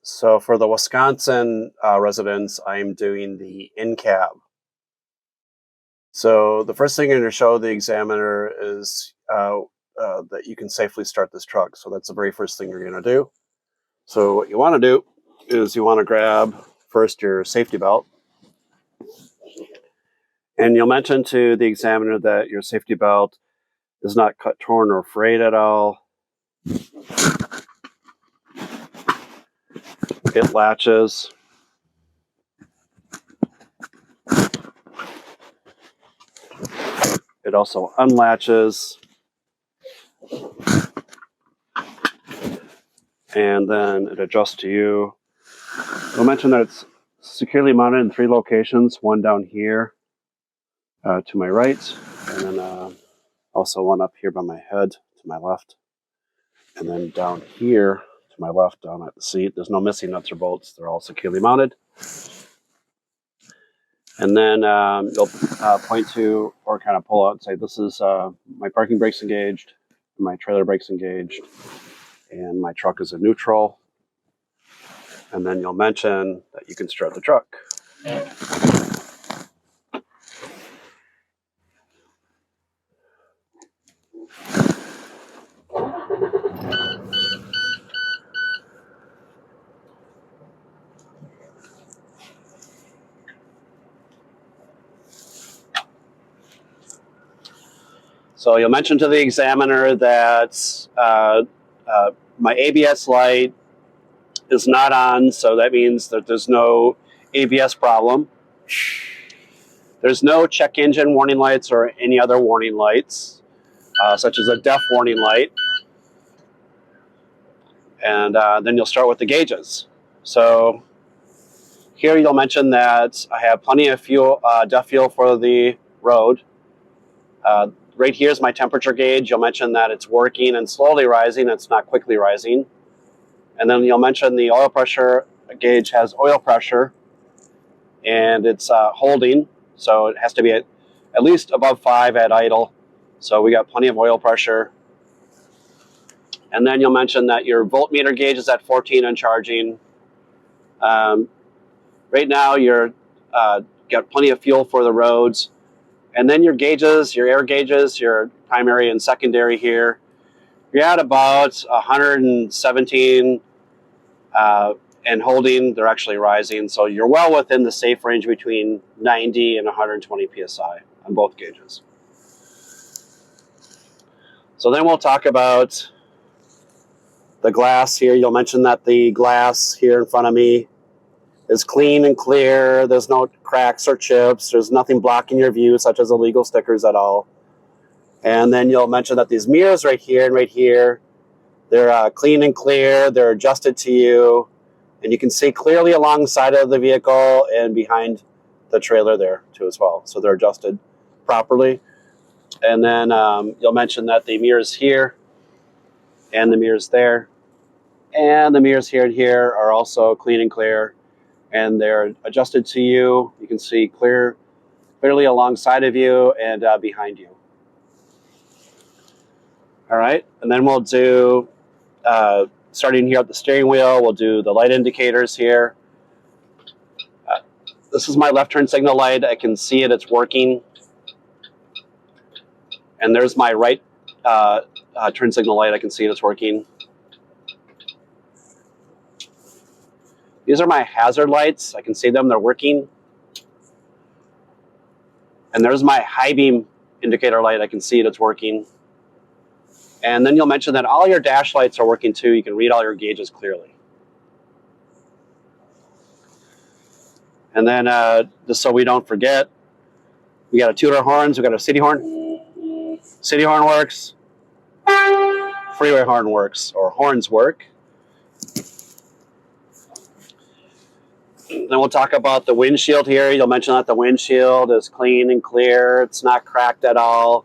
So for the Wisconsin residents, I'm doing the in cab. So the first thing I'm going to show the examiner is that you can safely start this truck. So that's the very first thing you're going to do. So what you want to do is you want to grab first your safety belt. And you'll mention to the examiner that your safety belt is not cut, torn, or frayed at all. It latches. It also unlatches. And then it adjusts to you. You'll mention that it's securely mounted in 3 locations, one down here to my right, and then also one up here by my head to my left, and then down here to my left down at the seat. There's no missing nuts or bolts. They're all securely mounted. And then you'll point to or kind of pull out and say, this is my parking brakes engaged, my trailer brakes engaged, and my truck is in neutral. And then you'll mention that you can start the truck. So you'll mention to the examiner that my ABS light is not on, so that means that there's no ABS problem. There's no check engine warning lights or any other warning lights, such as a DEF warning light. And then you'll start with the gauges. So here you'll mention that I have plenty of fuel, DEF fuel for the road. Right here is my temperature gauge. You'll mention that it's working and slowly rising. It's not quickly rising. And then you'll mention the oil pressure gauge has oil pressure and it's holding. So it has to be at least above 5 at idle. So we got plenty of oil pressure. And then you'll mention that your voltmeter gauge is at 14 and charging. Right now you're got plenty of fuel for the roads. And then your gauges, your air gauges, your primary and secondary here, you're at about 117 and holding. They're actually rising. So you're well within the safe range between 90 and 120 PSI on both gauges. So then we'll talk about the glass here. You'll mention that the glass here in front of me is clean and clear. There's no cracks or chips. There's nothing blocking your view, such as illegal stickers at all. And then you'll mention that these mirrors right here and right here, they're clean and clear. They're adjusted to you. And you can see clearly alongside of the vehicle and behind the trailer there too as well. So they're adjusted properly. And then you'll mention that the mirrors here and the mirrors there and the mirrors here and here are also clean and clear. And they're adjusted to you. You can see clearly alongside of you and behind you. All right, and then we'll do, starting here at the steering wheel, we'll do the light indicators here. This is my left turn signal light. I can see it, it's working. And there's my right turn signal light. I can see it, it's working. These are my hazard lights. I can see them, they're working. And there's my high beam indicator light. I can see it, it's working. And then you'll mention that all your dash lights are working too. You can read all your gauges clearly. And then just so we don't forget, we got a 2 horns. We got a city horn. City horn works. Freeway horn works, or horns work. Then we'll talk about the windshield here. You'll mention that the windshield is clean and clear. It's not cracked at all.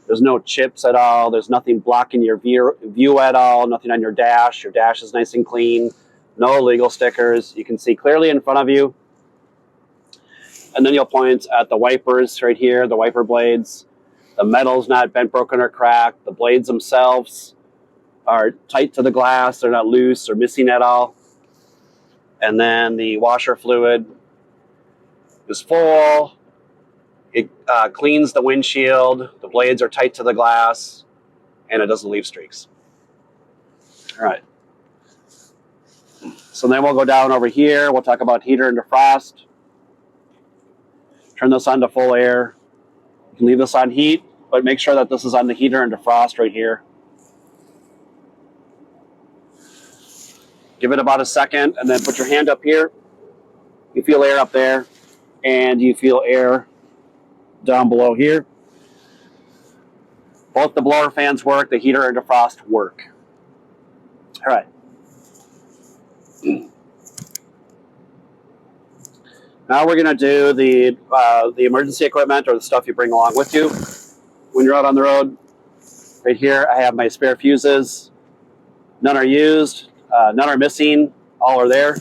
There's no chips at all. There's nothing blocking your view at all. Nothing on your dash. Your dash is nice and clean. No illegal stickers. You can see clearly in front of you. And then you'll point at the wipers right here, the wiper blades. The metal's not bent, broken, or cracked. The blades themselves are tight to the glass. They're not loose or missing at all. and then the washer fluid is full. It cleans the windshield. The blades are tight to the glass, and it doesn't leave streaks. All right. So then we'll go down over here. We'll talk about heater and defrost. Turn this on to full air. You can leave this on heat, but make sure that this is on the heater and defrost right here. Give it about a second, and then put your hand up here. You feel air up there, and you feel air down below here. Both the blower fans work, the heater and defrost work. All right. Now we're going to do the emergency equipment, or the stuff you bring along with you when you're out on the road. Right here, I have my spare fuses. None are used, none are missing, all are there.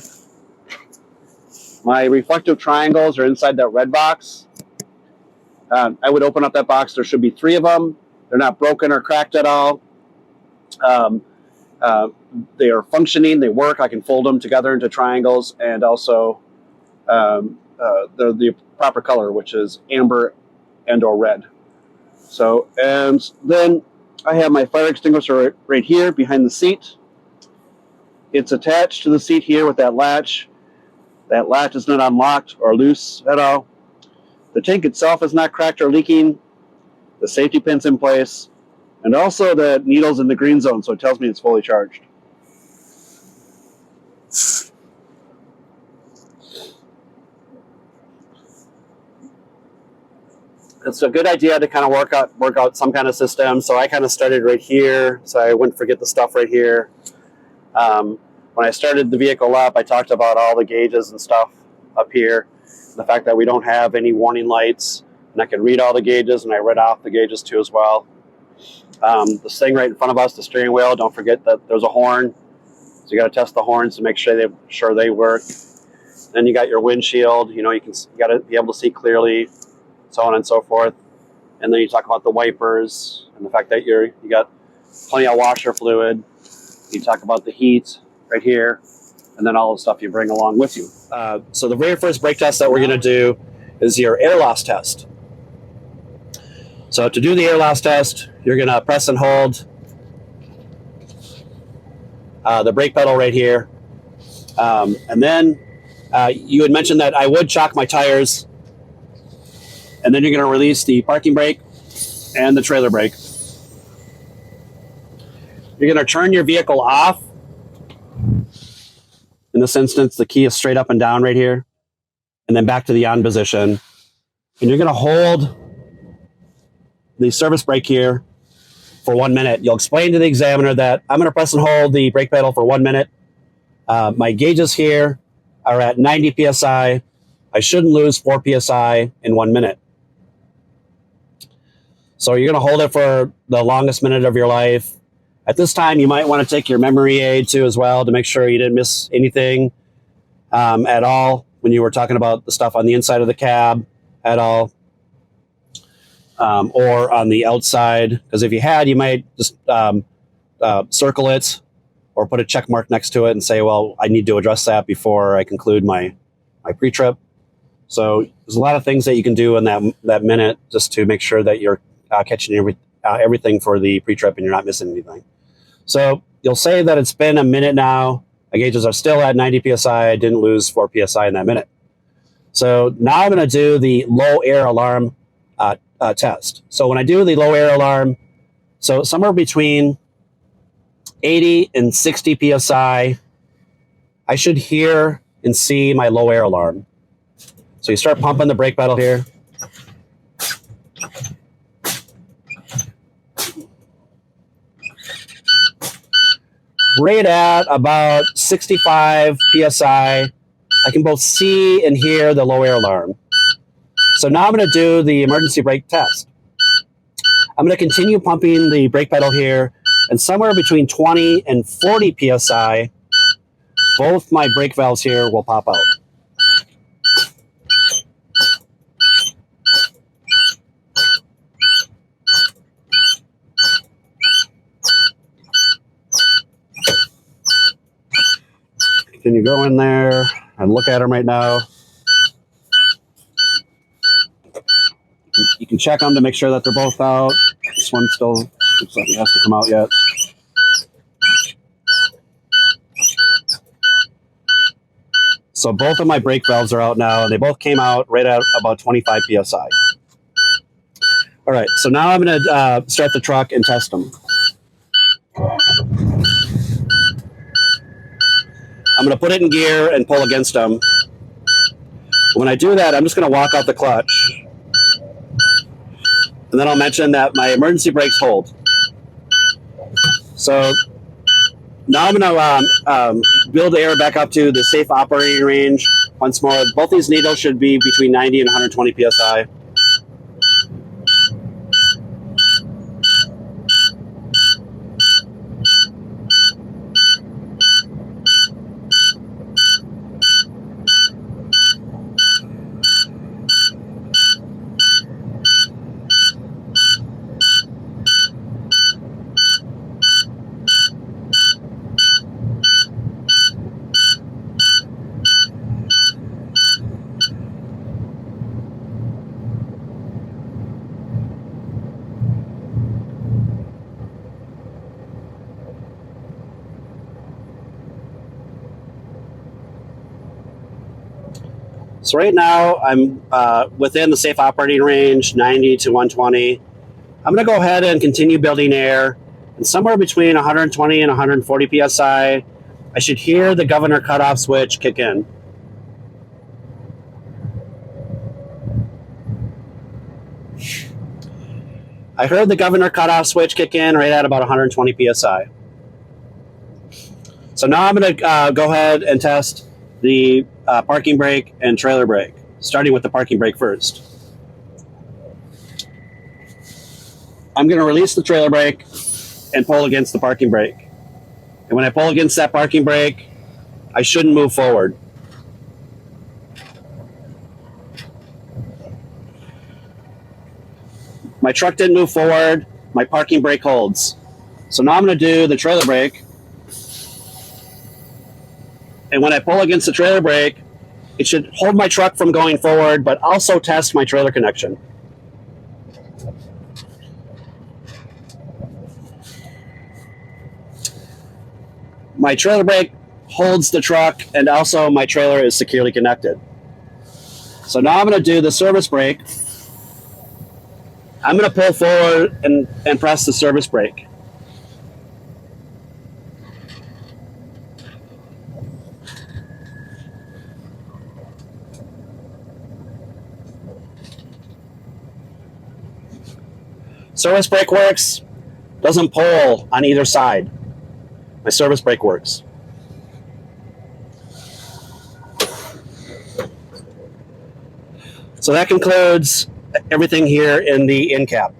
My reflective triangles are inside that red box. I would open up that box. There should be 3 of them. They're not broken or cracked at all. They are functioning, they work. I can fold them together into triangles, and also they're the proper color, which is amber and or red. So, and then I have my fire extinguisher right here behind the seat. It's attached to the seat here with that latch. That latch is not unlocked or loose at all. The tank itself is not cracked or leaking. The safety pin's in place. And also the needle's in the green zone, so it tells me it's fully charged. It's a good idea to kind of work out some kind of system. So I kind of started right here, so I wouldn't forget the stuff right here. When I started the vehicle up, I talked about all the gauges and stuff up here. The fact that we don't have any warning lights, and I can read all the gauges, and I read off the gauges too as well. This thing right in front of us, the steering wheel, don't forget that there's a horn. So you got to test the horns to make sure they work. Then you got your windshield. You know, you got to be able to see clearly, so on and so forth. And then you talk about the wipers and the fact that you got plenty of washer fluid. You talk about the heat right here, and then all the stuff you bring along with you. So the very first brake test that we're going to do is your air loss test. So to do the air loss test, you're going to press and hold the brake pedal right here. And then you had mentioned that I would chock my tires, and then you're going to release the parking brake and the trailer brake. You're going to turn your vehicle off. In this instance, the key is straight up and down right here, and then back to the on position. And you're going to hold the service brake here for 1 minute. You'll explain to the examiner that I'm going to press and hold the brake pedal for 1 minute. My gauges here are at 90 psi. I shouldn't lose 4 psi in 1 minute. So you're going to hold it for the longest minute of your life. At this time, you might want to take your memory aid too as well to make sure you didn't miss anything at all when you were talking about the stuff on the inside of the cab at all, or on the outside. Because if you had, you might just circle it or put a check mark next to it and say, well, I need to address that before I conclude my pre-trip. So there's a lot of things that you can do in that minute just to make sure that you're catching everything for the pre-trip and you're not missing anything. So you'll say that it's been a minute now. My gauges are still at 90 psi. I didn't lose 4 psi in that minute. So now I'm going to do the low air alarm test. So when I do the low air alarm, so somewhere between 80 and 60 psi, I should hear and see my low air alarm. So you start pumping the brake pedal here. Right at about 65 psi, I can both see and hear the low air alarm. So now I'm going to do the emergency brake test. I'm going to continue pumping the brake pedal here, and somewhere between 20 and 40 psi, both my brake valves here will pop out. Can you go in there and look at them right now? You can check them to make sure that they're both out. This one still looks like it has to come out yet. So both of my brake valves are out now, and they both came out right at about 25 PSI. All right, so now I'm going to start the truck and test them. I'm going to put it in gear and pull against them. When I do that, I'm just going to walk out the clutch. And then I'll mention that my emergency brakes hold. So now I'm going to build air back up to the safe operating range once more. Both these needles should be between 90 and 120 PSI. So right now I'm within the safe operating range, 90 to 120. I'm going to go ahead and continue building air. And somewhere between 120 and 140 PSI, I should hear the governor cutoff switch kick in. I heard the governor cutoff switch kick in right at about 120 PSI. So now I'm going to go ahead and test the parking brake and trailer brake, starting with the parking brake first. I'm going to release the trailer brake and pull against the parking brake. And when I pull against that parking brake, I shouldn't move forward. My truck didn't move forward. My parking brake holds. So now I'm going to do the trailer brake. And when I pull against the trailer brake, it should hold my truck from going forward, but also test my trailer connection. My trailer brake holds the truck, and also my trailer is securely connected. So now I'm going to do the service brake. I'm going to pull forward and press the service brake. Service brake works, doesn't pull on either side. My service brake works. So that concludes everything here in the in cab.